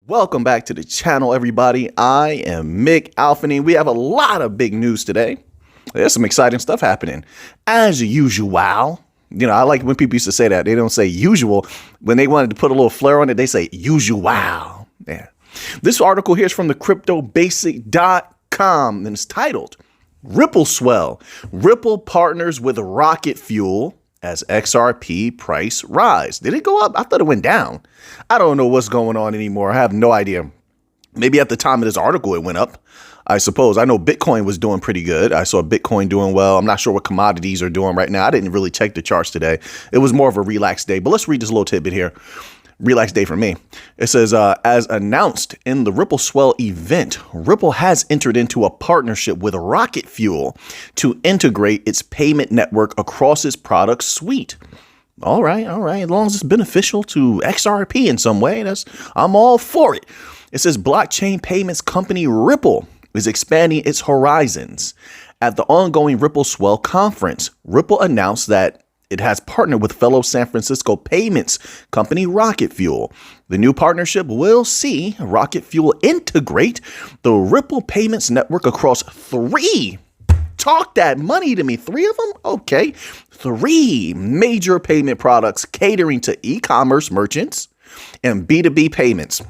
Welcome back to the channel, everybody. I am Mick Alfany. We have a lot of big news today. There's some exciting stuff happening. As usual, you know, I like when people used to say that. They don't say usual. When they wanted to put a little flair on it, they say usual. Yeah. This article here is from the cryptobasic.com and it's titled Ripple Swell. Ripple partners with Rocket Fuel as XRP price rise. Did it go up? I thought it went down. I don't know what's going on anymore. I have no idea. Maybe at the time of this article, it went up, I suppose. I know Bitcoin was doing pretty good. I saw Bitcoin doing well. I'm not sure what commodities are doing right now. I didn't really check the charts today. It was more of a relaxed day, but let's read this little tidbit here. Relaxed day for me. It says, as announced in the Ripple Swell event, Ripple has entered into a partnership with Rocket Fuel to integrate its payment network across its product suite. All right. As long as it's beneficial to XRP in some way, I'm all for it. It says blockchain payments company Ripple is expanding its horizons. At the ongoing Ripple Swell conference, Ripple announced that it has partnered with fellow San Francisco payments company Rocket Fuel. The new partnership will see Rocket Fuel integrate the Ripple payments network across three. Talk that money to me. 3 of them? Okay. 3 major payment products catering to e-commerce merchants and B2B payments.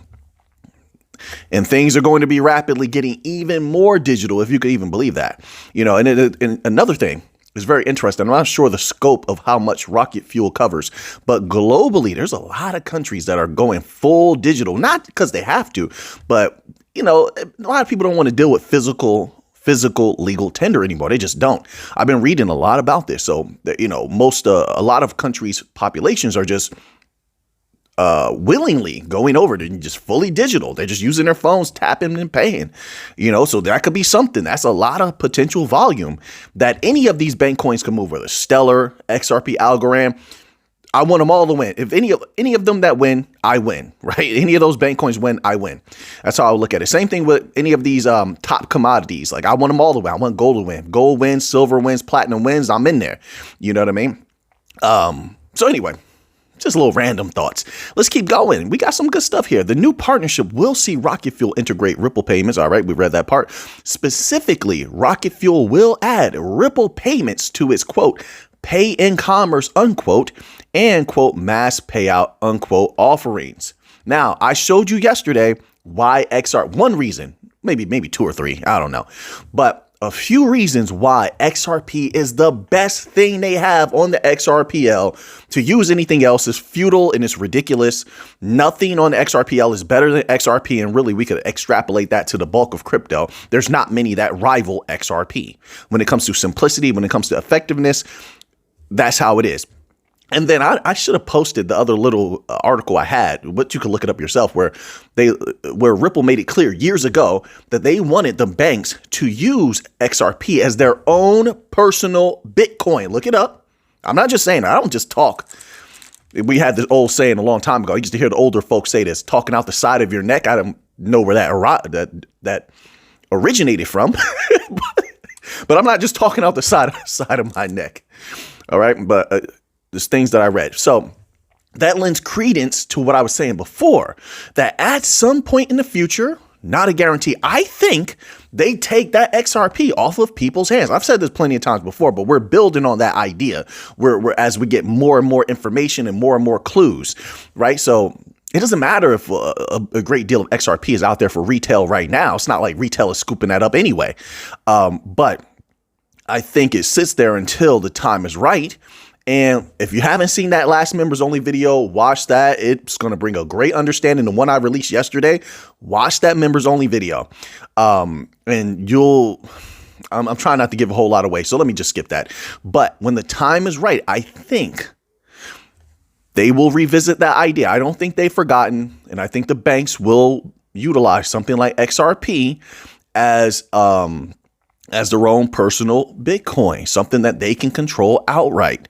And things are going to be rapidly getting even more digital, if you could even believe that. You know, and another thing. It's very interesting. I'm not sure the scope of how much Rocket Fuel covers, but globally, there's a lot of countries that are going full digital, not because they have to, but, you know, a lot of people don't want to deal with physical legal tender anymore. They just don't. I've been reading a lot about this. So, you know, a lot of countries' populations are just willingly going over to just fully digital. They're just using their phones, tapping and paying, you know, so that could be something. That's a lot of potential volume that any of these bank coins can move, whether Stellar, XRP, Algorand. I want them all to win. If any of them that win, I win, right? Any of those bank coins win, I win. That's how I look at it. Same thing with any of these top commodities. Like I want them all to win. I want gold to win. Gold wins, silver wins, platinum wins. I'm in there. You know what I mean? So anyway, just little random thoughts. Let's keep going. We got some good stuff here. The new partnership will see Rocket Fuel integrate Ripple payments. All right, we read that part. Specifically, Rocket Fuel will add Ripple payments to its, quote, pay in commerce, unquote, and, quote, mass payout, unquote, offerings. Now, I showed you yesterday why one reason, maybe 2 or 3, I don't know, but a few reasons why XRP is the best thing they have on the XRPL. To use anything else is futile and it's ridiculous. Nothing on the XRPL is better than XRP. And really, we could extrapolate that to the bulk of crypto. There's not many that rival XRP. When it comes to simplicity, when it comes to effectiveness, that's how it is. And then I should have posted the other little article I had, but you can look it up yourself, where Ripple made it clear years ago that they wanted the banks to use XRP as their own personal Bitcoin. Look it up. I'm not just saying that. I don't just talk. We had this old saying a long time ago. I used to hear the older folks say this, talking out the side of your neck. I don't know where that originated from, but I'm not just talking out the side of my neck. All right. But there's things that I read. So that lends credence to what I was saying before, that at some point in the future, not a guarantee, I think they take that XRP off of people's hands. I've said this plenty of times before, but we're building on that idea as we get more and more information and more clues, right? So it doesn't matter if a great deal of XRP is out there for retail right now. It's not like retail is scooping that up anyway. But I think it sits there until the time is right. And if you haven't seen that last members only video, watch that. It's going to bring a great understanding. The one I released yesterday, watch that members only video. And I'm trying not to give a whole lot away, so let me just skip that. But when the time is right, I think they will revisit that idea. I don't think they've forgotten. And I think the banks will utilize something like XRP as their own personal Bitcoin, something that they can control outright.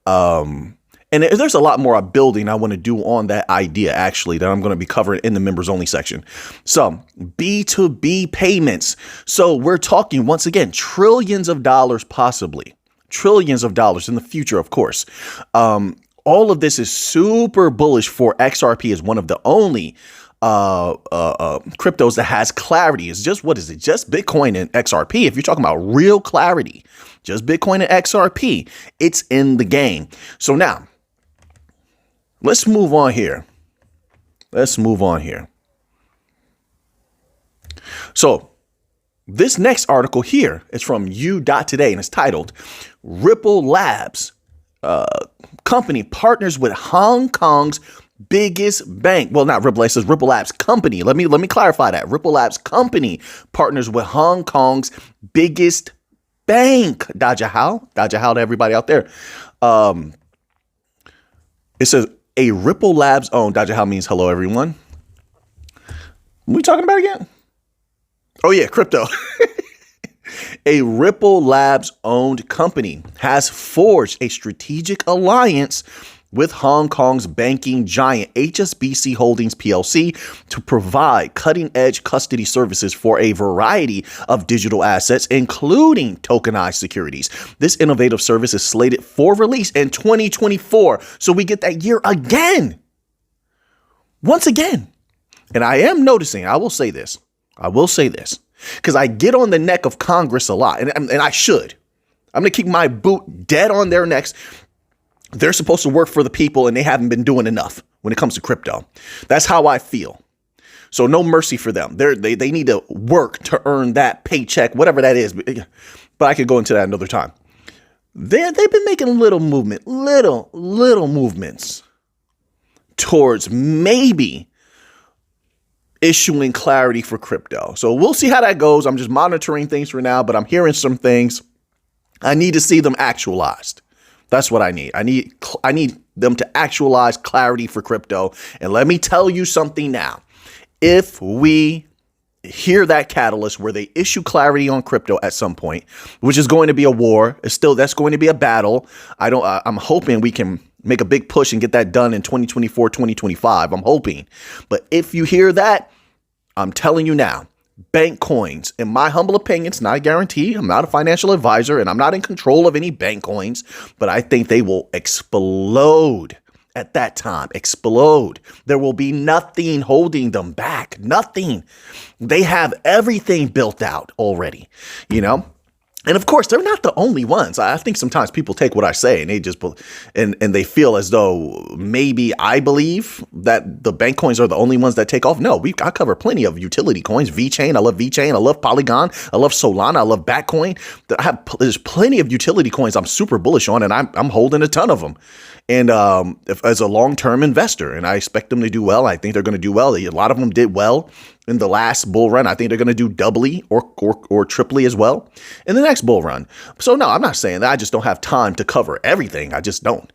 And there's a lot more building I want to do on that idea, actually, that I'm going to be covering in the members only section. So B2B payments. So we're talking, once again, trillions of dollars, possibly trillions of dollars in the future, of course. All of this is super bullish for XRP as one of the only cryptos that has clarity. It's just, what is it? Just Bitcoin and XRP. If you're talking about real clarity, just Bitcoin and XRP, it's in the game. So now let's move on here. So this next article here is from U.Today, and it's titled Ripple Labs company partners with Hong Kong's biggest bank. Well, not Ripple, it says Ripple Labs company. Let me clarify that. Ripple Labs company partners with Hong Kong's biggest bank. Daja How to everybody out there. It says a Ripple Labs owned. Daja How means hello, everyone. What are we talking about again? Oh, yeah, crypto. A Ripple Labs owned company has forged a strategic alliance with Hong Kong's banking giant HSBC Holdings PLC to provide cutting-edge custody services for a variety of digital assets, including tokenized securities. This innovative service is slated for release in 2024. So we get that year again. Once again. And I am noticing, I will say this, because I get on the neck of Congress a lot, and I should. I'm going to keep my boot dead on their necks. They're supposed to work for the people, and they haven't been doing enough when it comes to crypto. That's how I feel. So no mercy for them. They need to work to earn that paycheck, whatever that is. But I could go into that another time. They've been making little movements towards maybe issuing clarity for crypto. So we'll see how that goes. I'm just monitoring things for now, but I'm hearing some things. I need to see them actualized. That's what I need. I need them to actualize clarity for crypto. And let me tell you something now. If we hear that catalyst where they issue clarity on crypto at some point, which is going to be a war, that's going to be a battle. I'm hoping we can make a big push and get that done in 2024, 2025. I'm hoping. But if you hear that, I'm telling you now, bank coins, in my humble opinion, it's not a guarantee. I'm not a financial advisor and I'm not in control of any bank coins, but I think they will explode at that time. Explode. There will be nothing holding them back. Nothing. They have everything built out already, And of course, they're not the only ones. I think sometimes people take what I say and they just and they feel as though maybe I believe that the bank coins are the only ones that take off. No, I cover plenty of utility coins. VeChain, I love VeChain. I love Polygon. I love Solana. I love Batcoin. There's plenty of utility coins I'm super bullish on, and I'm holding a ton of them. And as a long-term investor, and I expect them to do well. I think they're going to do well. A lot of them did well in the last bull run. I think they're going to do doubly or triply as well in the next bull run. So no, I'm not saying that. I just don't have time to cover everything. I just don't.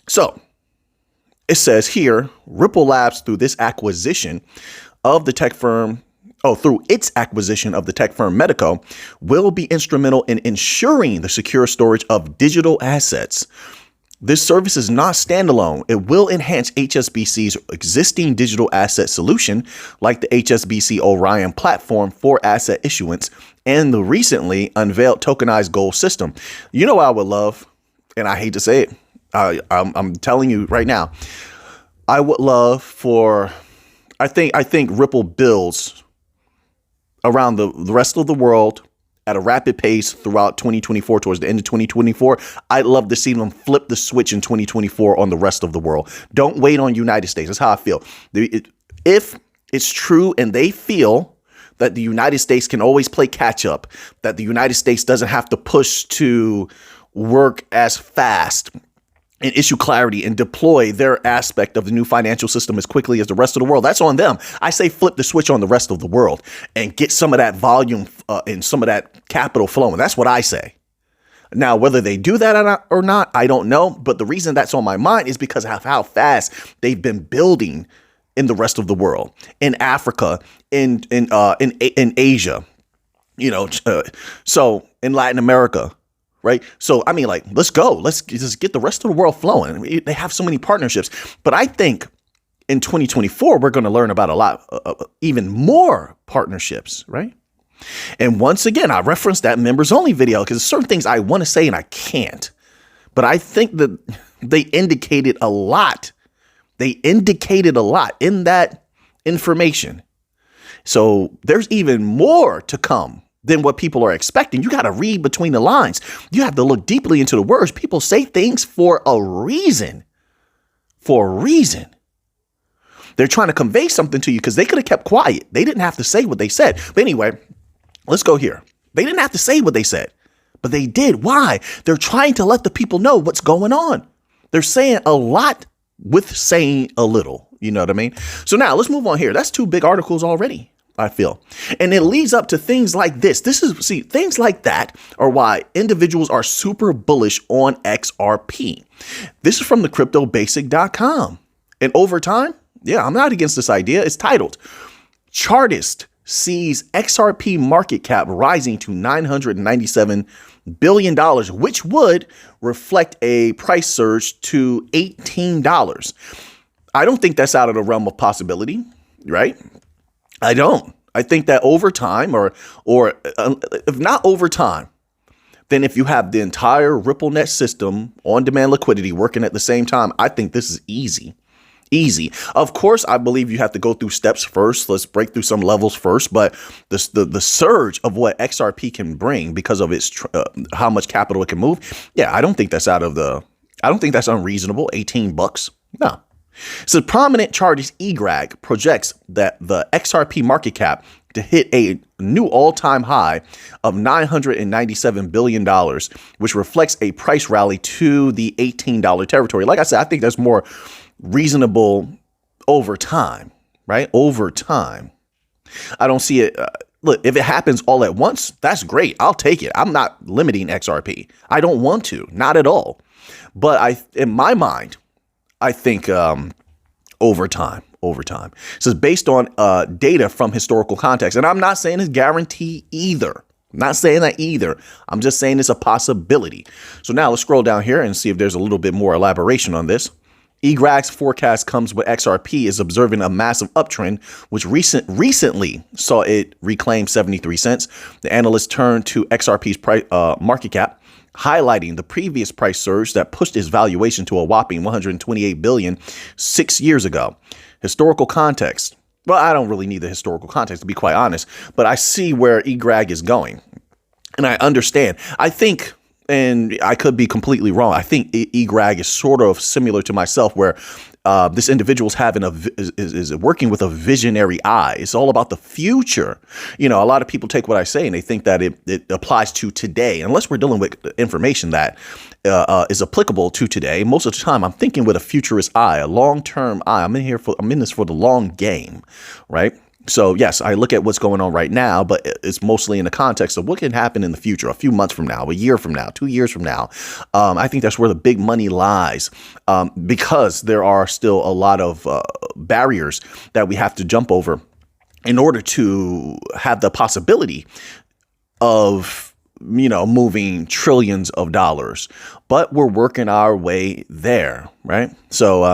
So it says here, Ripple Labs through its acquisition of the tech firm Medico will be instrumental in ensuring the secure storage of digital assets. This service is not standalone. It will enhance HSBC's existing digital asset solution, like the HSBC Orion platform for asset issuance and the recently unveiled tokenized gold system. You know what I would love, and I hate to say it, I'm telling you right now, I would love for, I think Ripple builds around the rest of the world at a rapid pace throughout 2024, towards the end of 2024. I'd love to see them flip the switch in 2024 on the rest of the world. Don't wait on United States. That's how I feel. If it's true and they feel that the United States can always play catch up, that the United States doesn't have to push to work as fast and issue clarity and deploy their aspect of the new financial system as quickly as the rest of the world, that's on them. I say flip the switch on the rest of the world and get some of that volume and some of that capital flowing. That's what I say. Now, whether they do that or not, I don't know. But the reason that's on my mind is because of how fast they've been building in the rest of the world, in Africa, in Asia, so in Latin America. Right. So, I mean, let's go. Let's just get the rest of the world flowing. They have so many partnerships. But I think in 2024, we're going to learn about a lot, even more partnerships. Right. And once again, I referenced that members only video because there's certain things I want to say and I can't. But I think that they indicated a lot They indicated a lot in that information. So there's even more to come than what people are expecting. You got to read between the lines. You have to look deeply into the words. People say things for a reason. For a reason. They're trying to convey something to you because they could have kept quiet. They didn't have to say what they said. But anyway, let's go here. They didn't have to say what they said, but they did. Why? They're trying to let the people know what's going on. They're saying a lot with saying a little. You know what I mean? So now let's move on here. That's 2 big articles already, I feel. And it leads up to things like this. Things like that are why individuals are super bullish on XRP. This is from the cryptobasic.com. And over time, yeah, I'm not against this idea. It's titled, Chartist Sees XRP Market Cap Rising to $997 billion, which would reflect a price surge to $18. I don't think that's out of the realm of possibility, right? I don't. I think that over time, or if not over time, then if you have the entire RippleNet system, on-demand liquidity working at the same time, I think this is easy. Easy. Of course, I believe you have to go through steps first. Let's break through some levels first. But the surge of what XRP can bring because of its how much capital it can move. Yeah, I don't think that's unreasonable. $18. No. So prominent chartist eGrag projects that the XRP market cap to hit a new all-time high of $997 billion, which reflects a price rally to the $18 territory. Like I said, I think that's more reasonable over time, right? Over time. I don't see it. Look, if it happens all at once, that's great. I'll take it. I'm not limiting XRP. I don't want to, not at all. But in my mind, I think over time. So it's based on data from historical context. And I'm not saying it's guaranteed either. I'm not saying that either. I'm just saying it's a possibility. So now let's scroll down here and see if there's a little bit more elaboration on this. eGrag's forecast comes with XRP is observing a massive uptrend, which recently saw it reclaim 73 cents. The analysts turned to XRP's market cap, highlighting the previous price surge that pushed its valuation to a whopping $128 billion 6 years ago. Historical context. Well, I don't really need the historical context, to be quite honest, but I see where eGrag is going. And I understand. I think, and I could be completely wrong, I think eGrag is sort of similar to myself, where this individual's is working with a visionary eye. It's all about the future. You know, a lot of people take what I say and they think that it applies to today, unless we're dealing with information that is applicable to today. Most of the time, I'm thinking with a futurist eye, a long-term eye. I'm in this for the long game, right? So yes, I look at what's going on right now, but it's mostly in the context of what can happen in the future, a few months from now, a year from now, 2 years from now. I think that's where the big money lies, because there are still a lot of barriers that we have to jump over in order to have the possibility of, moving trillions of dollars. But we're working our way there, right? So,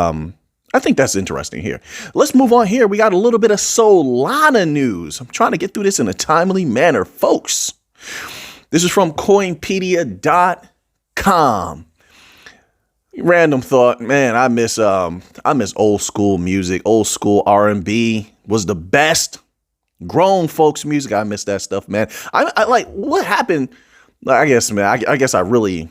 I think that's interesting here. Let's move on here. We got a little bit of Solana news. I'm trying to get through this in a timely manner, folks. This is from coinpedia.com. Random thought, man, I miss old school music. Old school R&B was the best. Grown folks music, I miss that stuff, man. I like, what happened? I guess I really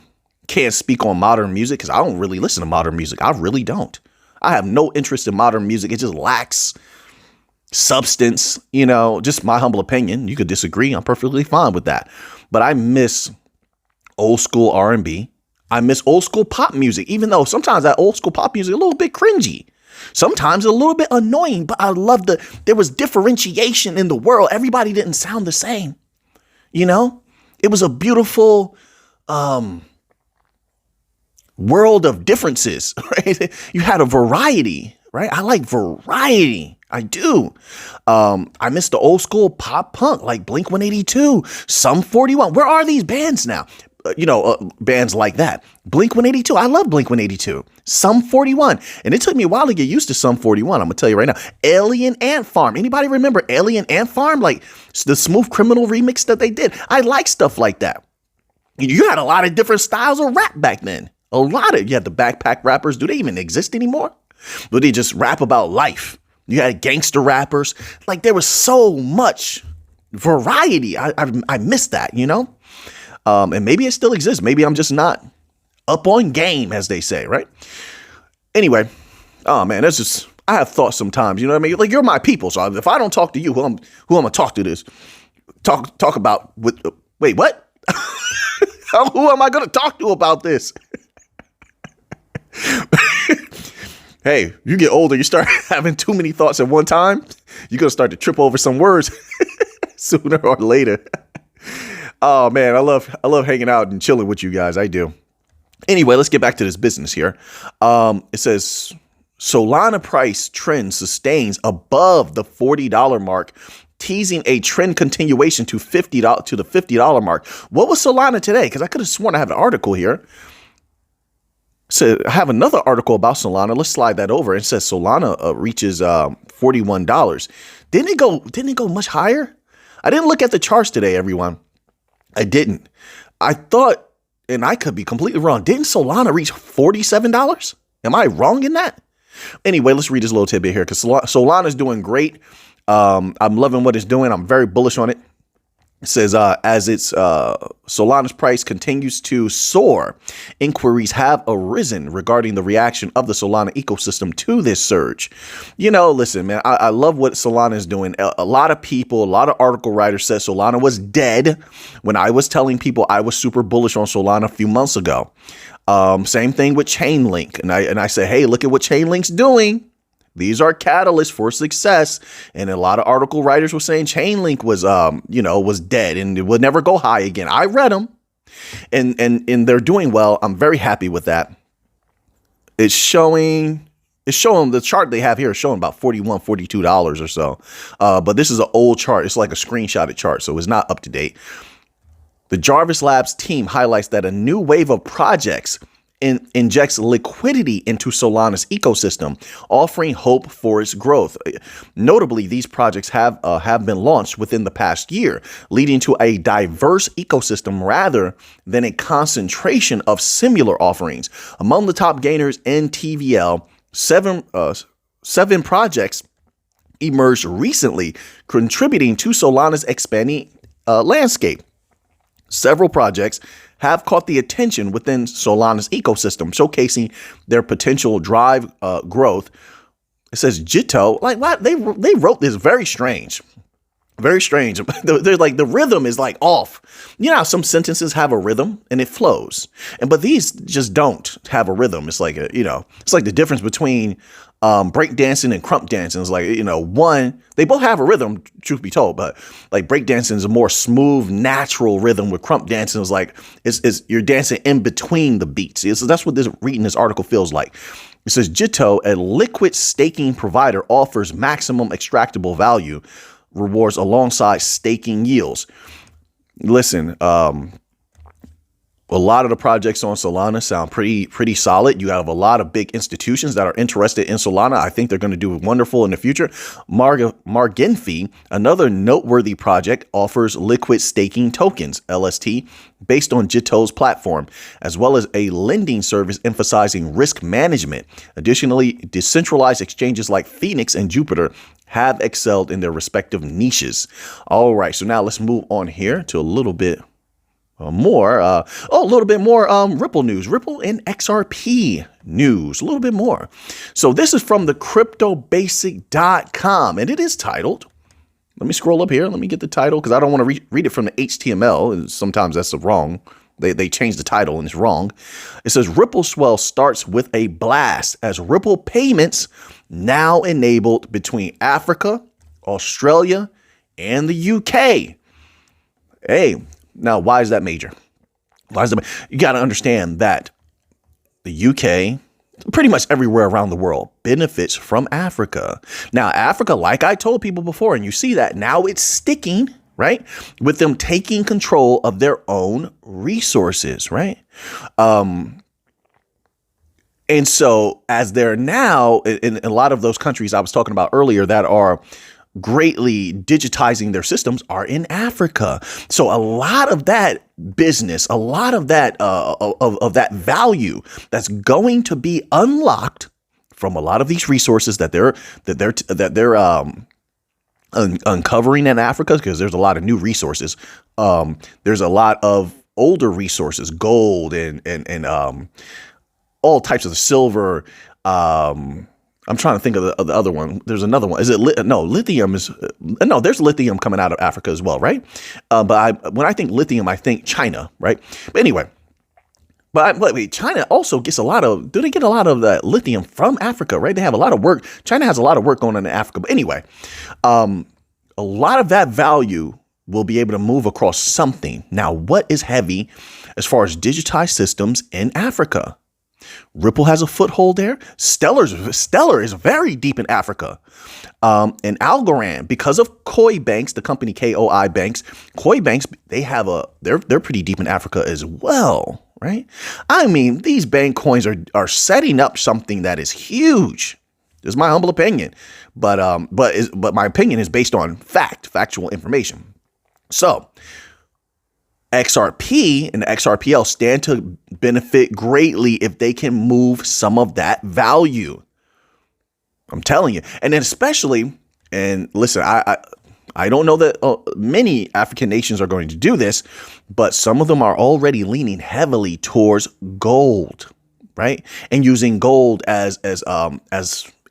can't speak on modern music because I don't really listen to modern music. I really don't. I have no interest in modern music. It just lacks substance, just my humble opinion. You could disagree. I'm perfectly fine with that. But I miss old school R&B. I miss old school pop music, even though sometimes that old school pop music is a little bit cringy. Sometimes a little bit annoying, but I love there was differentiation in the world. Everybody didn't sound the same. It was a beautiful, world of differences, right? You had a variety, right? I like variety. I do. I miss the old school pop punk like Blink-182, Sum 41. Where are these bands now? Bands like that. Blink-182. I love Blink-182. Sum 41. And it took me a while to get used to Sum 41. I'm going to tell you right now. Alien Ant Farm. Anybody remember Alien Ant Farm? Like the Smooth Criminal remix that they did. I like stuff like that. You had a lot of different styles of rap back then. You had the backpack rappers. Do they even exist anymore? But they just rap about life. You had gangster rappers. Like there was so much variety. I missed that, you know? And maybe it still exists. Maybe I'm just not up on game, as they say, right? Anyway, oh man, that's just, I have thoughts sometimes, you know what I mean? Like you're my people. So if I don't talk to you, who I'm gonna talk to this? Talk about with, wait, what? Who am I gonna talk to about this? Hey, you get older, you start having too many thoughts at one time, you're going to start to trip over some words sooner or later. Oh, man, I love hanging out and chilling with you guys. I do. Anyway, let's get back to this business here. It says Solana price trend sustains above the $40 mark, teasing a trend continuation to $50 to the $50 mark. What was Solana today? Because I could have sworn I have an article here. So I have another article about Solana. Let's slide that over. It says Solana reaches $41. Didn't it go much higher? I didn't look at the charts today, everyone. I didn't. I thought, and I could be completely wrong, didn't Solana reach $47? Am I wrong in that? Anyway, let's read this little tidbit here because Solana is doing great. I'm loving what it's doing. I'm very bullish on it. It says, as its Solana's price continues to soar, inquiries have arisen regarding the reaction of the Solana ecosystem to this surge. You know, listen, man, I love what Solana is doing. A lot of people, a lot of article writers said Solana was dead when I was telling people I was super bullish on Solana a few months ago. Same thing with Chainlink. And I said, hey, look at what Chainlink's doing. These are catalysts for success. And a lot of article writers were saying Chainlink was, was dead and it would never go high again. I read them and they're doing well. I'm very happy with that. It's showing the chart they have here is showing about $41, $42 or so. But this is an old chart. It's like a screenshotted chart. So it's not up to date. The Jarvis Labs team highlights that a new wave of projects injects liquidity into Solana's ecosystem, offering hope for its growth. Notably, these projects have been launched within the past year, leading to a diverse ecosystem rather than a concentration of similar offerings. Among the top gainers in TVL, seven projects emerged recently, contributing to Solana's expanding landscape. Several projects have caught the attention within Solana's ecosystem, showcasing their potential drive growth. It says Jito, like what they wrote this very strange. Very strange. They're like the rhythm is like off. You know how some sentences have a rhythm and it flows, but these just don't have a rhythm. It's like it's like the difference between break dancing and crump dancing. Is like one, they both have a rhythm, truth be told, but like break dancing is a more smooth, natural rhythm. With crump dancing is like it's you're dancing in between the beats. So that's what reading this article feels like. It says Jito, a liquid staking provider, offers maximum extractable value rewards alongside staking yields. Listen, a lot of the projects on Solana sound pretty solid. You have a lot of big institutions that are interested in Solana. I think they're going to do wonderful in the future. Marginfi, another noteworthy project, offers liquid staking tokens, LST, based on Jito's platform, as well as a lending service emphasizing risk management. Additionally, decentralized exchanges like Phoenix and Jupiter have excelled in their respective niches. All right, so now let's move on here to a little bit more, Ripple news, Ripple and XRP news, a little bit more. So this is from the cryptobasic.com and it is titled, let me scroll up here. Let me get the title because I don't want to read it from the HTML. Sometimes that's wrong. They change the title and it's wrong. It says Ripple swell starts with a blast as Ripple payments now enabled between Africa, Australia, and the UK. Hey, now, why is that major? You got to understand that the UK, pretty much everywhere around the world, benefits from Africa. Now, Africa, like I told people before, and you see that now it's sticking, right? With them taking control of their own resources, right? And so as they're now in a lot of those countries I was talking about earlier that are greatly digitizing their systems are in Africa. So a lot of that business, a lot of that of that value that's going to be unlocked from a lot of these resources that they're uncovering in Africa, because there's a lot of new resources. There's a lot of older resources, gold and all types of silver. I'm trying to think of the other one. There's another one. Is it lithium is no? There's lithium coming out of Africa as well, right? But when I think lithium, I think China, right? But anyway. But wait, China also gets do they get a lot of that lithium from Africa, right? They have a lot of work. China has a lot of work going on in Africa. But anyway, a lot of that value will be able to move across something. Now, what is heavy as far as digitized systems in Africa? Ripple has a foothold there. Stellar is very deep in Africa. And Algorand, because of Koi Banks, the company KOI Banks, Koi Banks, they're pretty deep in Africa as well. Right? I mean, these bank coins are setting up something that is huge. This is my humble opinion, but my opinion is based on factual information. So XRP and the XRPL stand to benefit greatly if they can move some of that value. I'm telling you, and then especially, and listen, I don't know that many African nations are going to do this, but some of them are already leaning heavily towards gold, right? And using gold as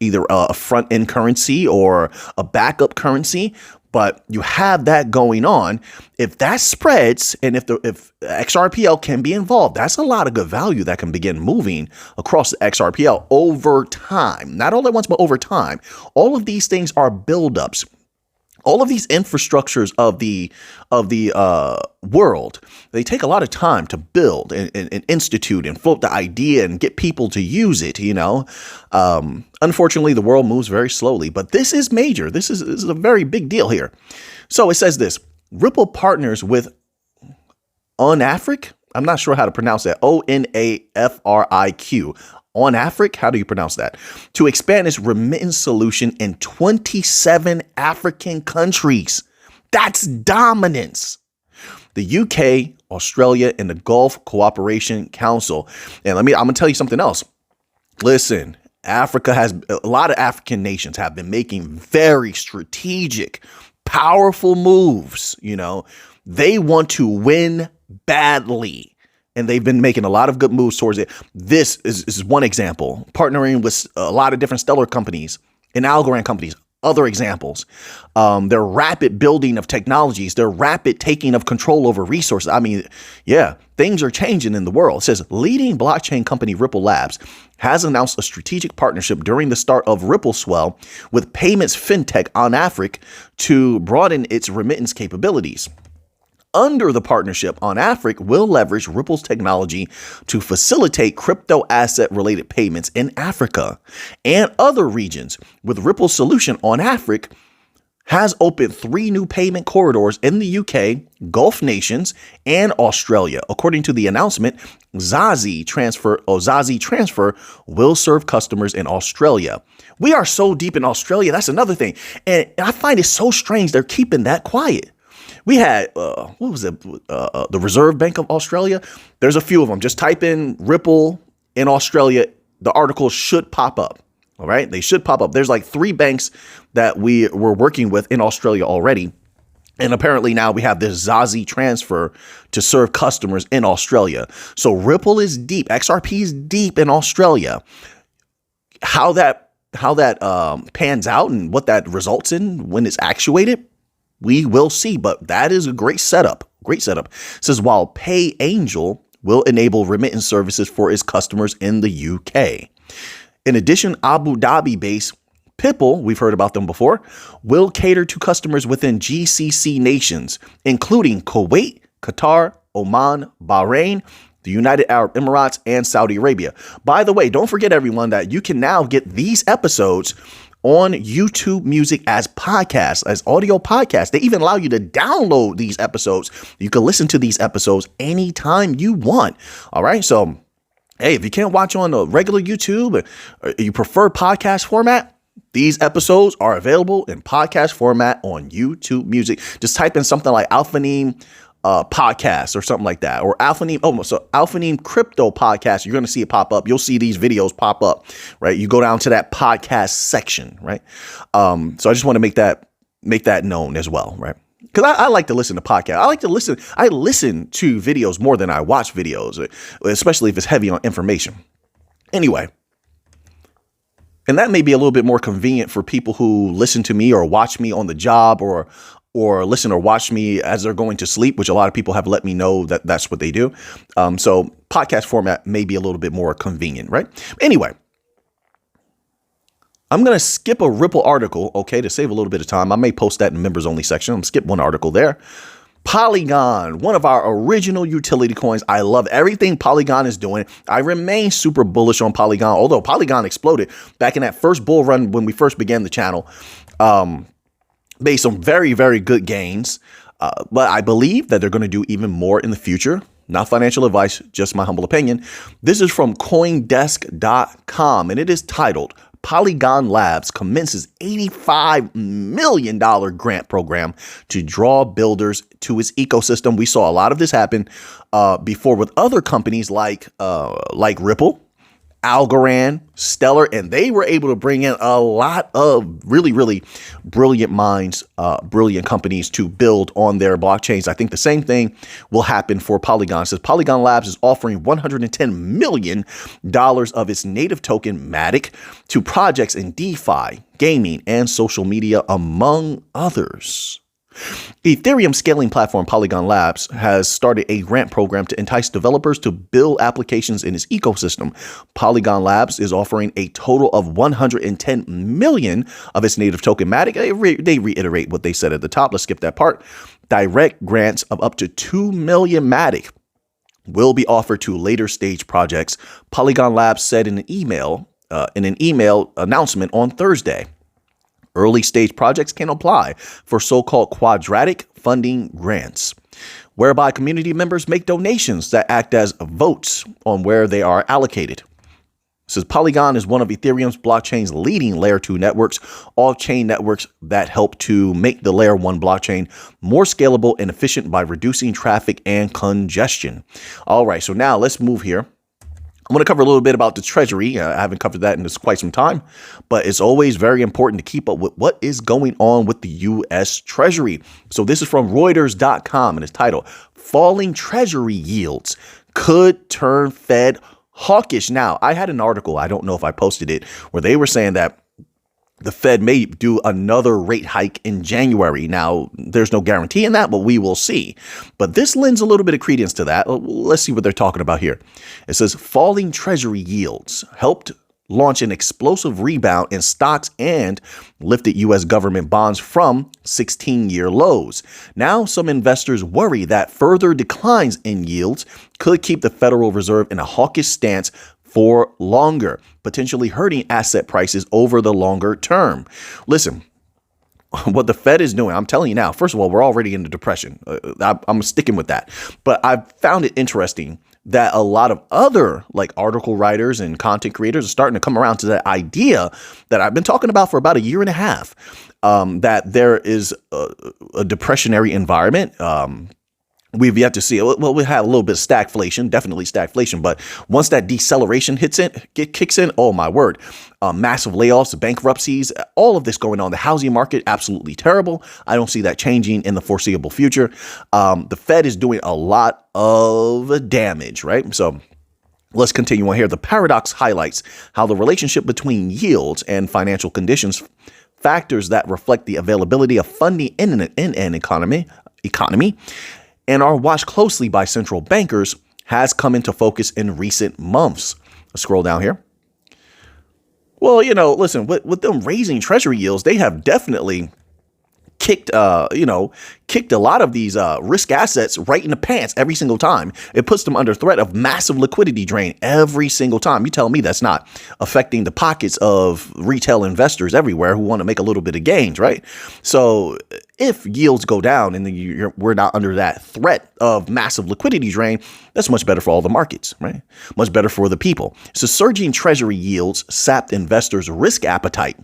either a front end currency or a backup currency. But you have that going on. If that spreads, and if XRPL can be involved, that's a lot of good value that can begin moving across the XRPL over time. Not all at once, but over time. All of these things are buildups. All of these infrastructures of the world, they take a lot of time to build and institute and float the idea and get people to use it. Unfortunately, the world moves very slowly, but this is major. This is a very big deal here. So it says this: Ripple partners with ONAFRIQ. I'm not sure how to pronounce that. ONAFRIQ. ONAFRIQ, how do you pronounce that? To expand its remittance solution in 27 African countries. That's dominance. The UK, Australia, and the Gulf Cooperation Council. And I'm going to tell you something else. Listen, a lot of African nations have been making very strategic, powerful moves. They want to win badly. And they've been making a lot of good moves towards it. This is one example, partnering with a lot of different stellar companies and Algorand companies. Other examples, their rapid building of technologies, their rapid taking of control over resources. I mean, yeah, things are changing in the world. It says leading blockchain company Ripple Labs has announced a strategic partnership during the start of Ripple Swell with payments fintech ONAFRIQ to broaden its remittance capabilities. Under the partnership, ONAFRIQ will leverage Ripple's technology to facilitate crypto asset related payments in Africa and other regions. With Ripple's solution, ONAFRIQ has opened 3 new payment corridors in the UK, Gulf nations, and Australia. According to the announcement, Zazi Transfer will serve customers in Australia. We are so deep in Australia. That's another thing. And I find it so strange they're keeping that quiet. We had, the Reserve Bank of Australia. There's a few of them. Just type in Ripple in Australia. The article should pop up. All right. They should pop up. There's like 3 banks that we were working with in Australia already. And apparently now we have this Zazi transfer to serve customers in Australia. So Ripple is deep. XRP is deep in Australia. How that pans out and what that results in when it's actuated, we will see, but that is a great setup. Great setup. It says while Pay Angel will enable remittance services for its customers in the UK. In addition, Abu Dhabi-based Pipple, we've heard about them before, will cater to customers within GCC nations, including Kuwait, Qatar, Oman, Bahrain, the United Arab Emirates, and Saudi Arabia. By the way, don't forget, everyone, that you can now get these episodes on YouTube Music as podcasts, as audio podcasts. They even allow you to download these episodes. You can listen to these episodes anytime you want. All right. So, hey, if you can't watch on a regular YouTube, or you prefer podcast format, these episodes are available in podcast format on YouTube Music. Just type in something like Alphaneme podcast or something like that, or Alphaneem. Oh, so Alphaneem Crypto Podcast. You're going to see it pop up. You'll see these videos pop up, right? You go down to that podcast section, right? So I just want to make that known as well, right? Because I like to listen to podcasts. I listen to videos more than I watch videos, especially if it's heavy on information. Anyway. And that may be a little bit more convenient for people who listen to me or watch me on the job or listen or watch me as they're going to sleep, which a lot of people have let me know that that's what they do. So podcast format may be a little bit more convenient, right? Anyway, I'm going to skip a Ripple article, okay, to save a little bit of time. I may post that in the members only section. I'm going to skip one article there. Polygon, one of our original utility coins. I love everything Polygon is doing. I remain super bullish on Polygon, although Polygon exploded back in that first bull run when we first began the channel. Made some very, very good gains. But I believe that they're going to do even more in the future. Not financial advice, just my humble opinion. This is from CoinDesk.com, and it is titled Polygon Labs commences $85 million grant program to draw builders to its ecosystem. We saw a lot of this happen before with other companies like Ripple, Algorand, Stellar, and they were able to bring in a lot of really, really brilliant minds, brilliant companies to build on their blockchains. I think the same thing will happen for Polygon. It says Polygon Labs is offering $110 million of its native token Matic to projects in DeFi, gaming, and social media, among others. Ethereum scaling platform Polygon Labs has started a grant program to entice developers to build applications in its ecosystem. Polygon Labs is offering a total of $110 million of its native token Matic. They reiterate what they said at the top. Let's skip that part. Direct grants of up to 2 million Matic will be offered to later stage projects, Polygon Labs said in an email announcement on Thursday. Early stage projects can apply for so-called quadratic funding grants, whereby community members make donations that act as votes on where they are allocated. It says Polygon is one of Ethereum's blockchain's leading layer 2 networks, all-chain networks that help to make the layer 1 blockchain more scalable and efficient by reducing traffic and congestion. All right, so now let's move here. I'm going to cover a little bit about the treasury. I haven't covered that in quite some time, but it's always very important to keep up with what is going on with the U.S. Treasury. So this is from Reuters.com and it's titled, Falling Treasury Yields Could Turn Fed Hawkish. Now, I had an article, I don't know if I posted it, where they were saying that the Fed may do another rate hike in January. Now, there's no guarantee in that, but we will see. But this lends a little bit of credence to that. Let's see what they're talking about here. It says falling treasury yields helped launch an explosive rebound in stocks and lifted U.S. government bonds from 16-year lows. Now, some investors worry that further declines in yields could keep the Federal Reserve in a hawkish stance for longer, potentially hurting asset prices over the longer term. Listen, what the Fed is doing, I'm telling you now, first of all, we're already in a depression. I'm sticking with that. But I've found it interesting that a lot of other like article writers and content creators are starting to come around to that idea that I've been talking about for about a year and a half, that there is a depressionary environment. We've yet to see it. Well, we have a little bit of stagflation, definitely stagflation. But once that deceleration kicks in, oh my word, massive layoffs, bankruptcies, all of this going on. The housing market, absolutely terrible. I don't see that changing in the foreseeable future. The Fed is doing a lot of damage, right? So let's continue on here. The paradox highlights how the relationship between yields and financial conditions, factors that reflect the availability of funding in an economy, and are watched closely by central bankers, has come into focus in recent months. Let's scroll down here. Well, listen, with them raising treasury yields, they have definitely kicked a lot of these risk assets right in the pants every single time. It puts them under threat of massive liquidity drain every single time. You tell me that's not affecting the pockets of retail investors everywhere who want to make a little bit of gains, right? So if yields go down and we're not under that threat of massive liquidity drain, that's much better for all the markets, right? Much better for the people. So surging treasury yields sapped investors' risk appetite.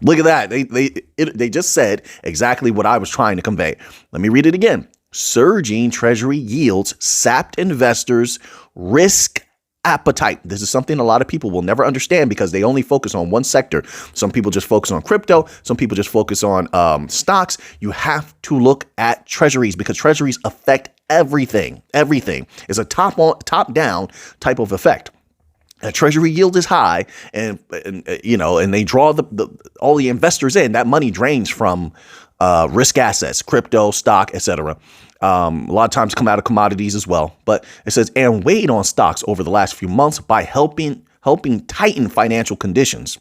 Look at that. They just said exactly what I was trying to convey. Let me read it again. Surging treasury yields sapped investors' risk appetite. This is something a lot of people will never understand because they only focus on one sector. Some people just focus on crypto. Some people just focus on stocks. You have to look at treasuries because treasuries affect everything. Everything is a top-down type of effect. A treasury yield is high, and they draw all the investors in. That money drains from risk assets, crypto, stock, etc. A lot of times come out of commodities as well. But it says, and weighed on stocks over the last few months by helping tighten financial conditions.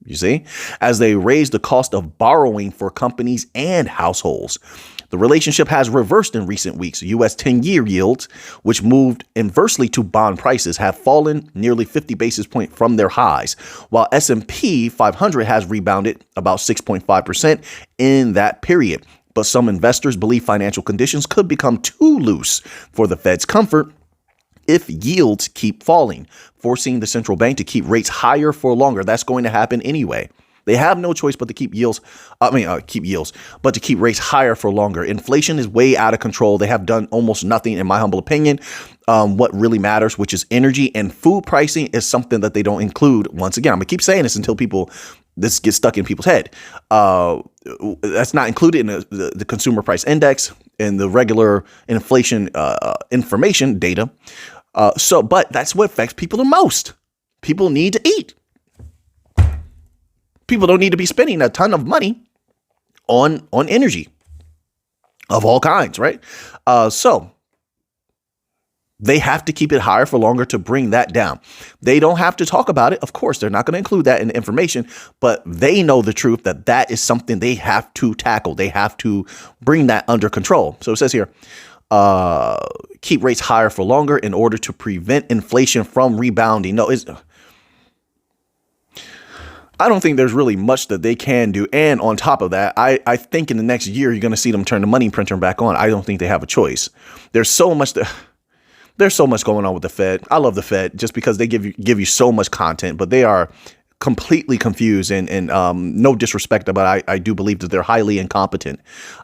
You see, as they raise the cost of borrowing for companies and households. The relationship has reversed in recent weeks. U.S. 10-year yields, which moved inversely to bond prices, have fallen nearly 50 basis points from their highs, while S&P 500 has rebounded about 6.5% in that period. But some investors believe financial conditions could become too loose for the Fed's comfort if yields keep falling, forcing the central bank to keep rates higher for longer. That's going to happen anyway. They have no choice but to keep keep rates higher for longer. Inflation is way out of control. They have done almost nothing, in my humble opinion. What really matters, which is energy and food pricing, is something that they don't include. Once again, I'm gonna keep saying this until this gets stuck in people's head. That's not included in the consumer price index and the regular inflation information data. But that's what affects people the most. People need to eat. People don't need to be spending a ton of money on energy of all kinds, right? So they have to keep it higher for longer to bring that down. They don't have to talk about it. Of course, they're not going to include that in the information, but they know the truth that is something they have to tackle. They have to bring that under control. So it says here, keep rates higher for longer in order to prevent inflation from rebounding. No, I don't think there's really much that they can do. And on top of that, I think in the next year, you're going to see them turn the money printer back on. I don't think they have a choice. There's so much going on with the Fed. I love the Fed just because they give you so much content, but they are completely confused and no disrespect, but I do believe that they're highly incompetent.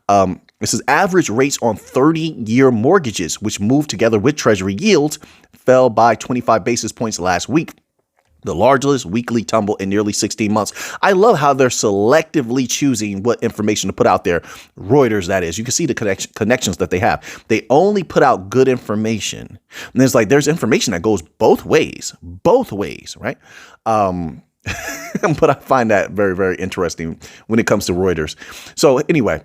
It says average rates on 30-year mortgages, which moved together with treasury yields, fell by 25 basis points last week. The largest weekly tumble in nearly 16 months. I love how they're selectively choosing what information to put out there. Reuters, that is. You can see the connections that they have. They only put out good information. And there's information that goes both ways, right? But I find that very, very interesting when it comes to Reuters. So anyway.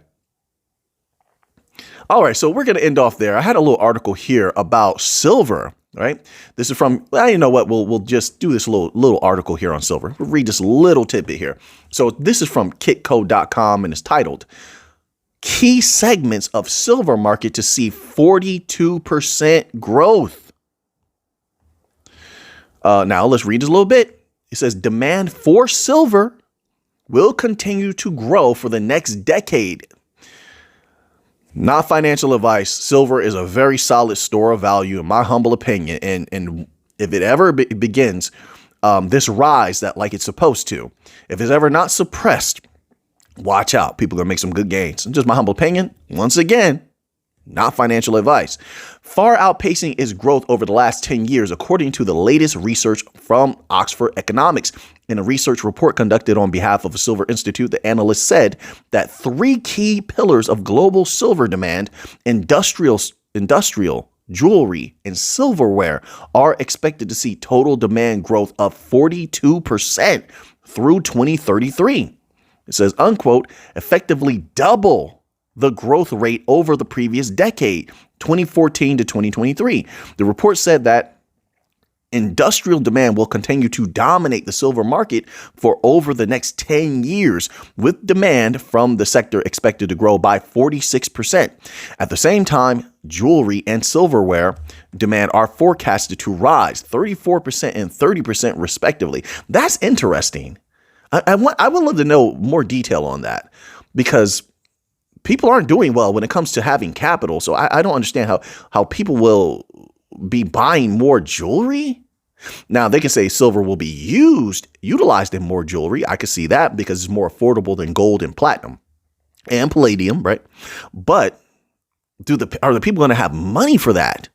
All right, so we're going to end off there. I had a little article here about silver. Right. This is from, you know what, we'll just do this little article here on silver. We'll read this little tidbit here. So this is from kitco.com and it's titled Key Segments of Silver Market to See 42% Growth. Now let's read this a little bit. It says demand for silver will continue to grow for the next decade. Not financial advice. Silver is a very solid store of value, in my humble opinion. And if it ever begins this rise that like it's supposed to, if it's ever not suppressed, watch out. People are going to make some good gains. And just my humble opinion, once again, not financial advice. Far outpacing its growth over the last 10 years, according to the latest research from Oxford Economics. In a research report conducted on behalf of a Silver Institute, the analyst said that three key pillars of global silver demand, industrial, jewelry, and silverware, are expected to see total demand growth of 42% through 2033. It says, unquote, effectively double the growth rate over the previous decade, 2014 to 2023. The report said that industrial demand will continue to dominate the silver market for over the next 10 years, with demand from the sector expected to grow by 46%. At the same time, jewelry and silverware demand are forecasted to rise 34% and 30% respectively. That's interesting. I would love to know more detail on that because people aren't doing well when it comes to having capital. So I don't understand how people will be buying more jewelry. Now they can say silver will be utilized in more jewelry. I could see that because it's more affordable than gold and platinum and palladium, right? But are the people going to have money for that?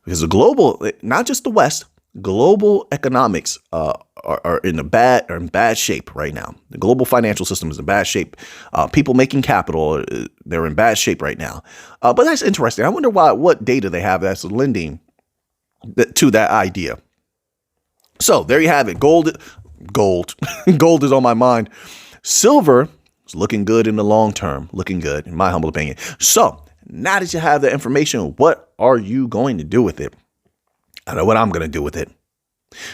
Because the global, not just the West, global economics are in bad shape right now. The global financial system is in bad shape. People making capital, they're in bad shape right now. But that's interesting. I wonder what data they have that's lending to that idea. So there you have it. Gold is on my mind. Silver is looking good in the long term, looking good in my humble opinion. So now that you have the information, what are you going to do with it? I know what I'm going to do with it.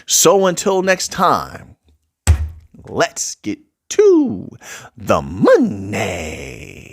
So until next time, let's get to the money.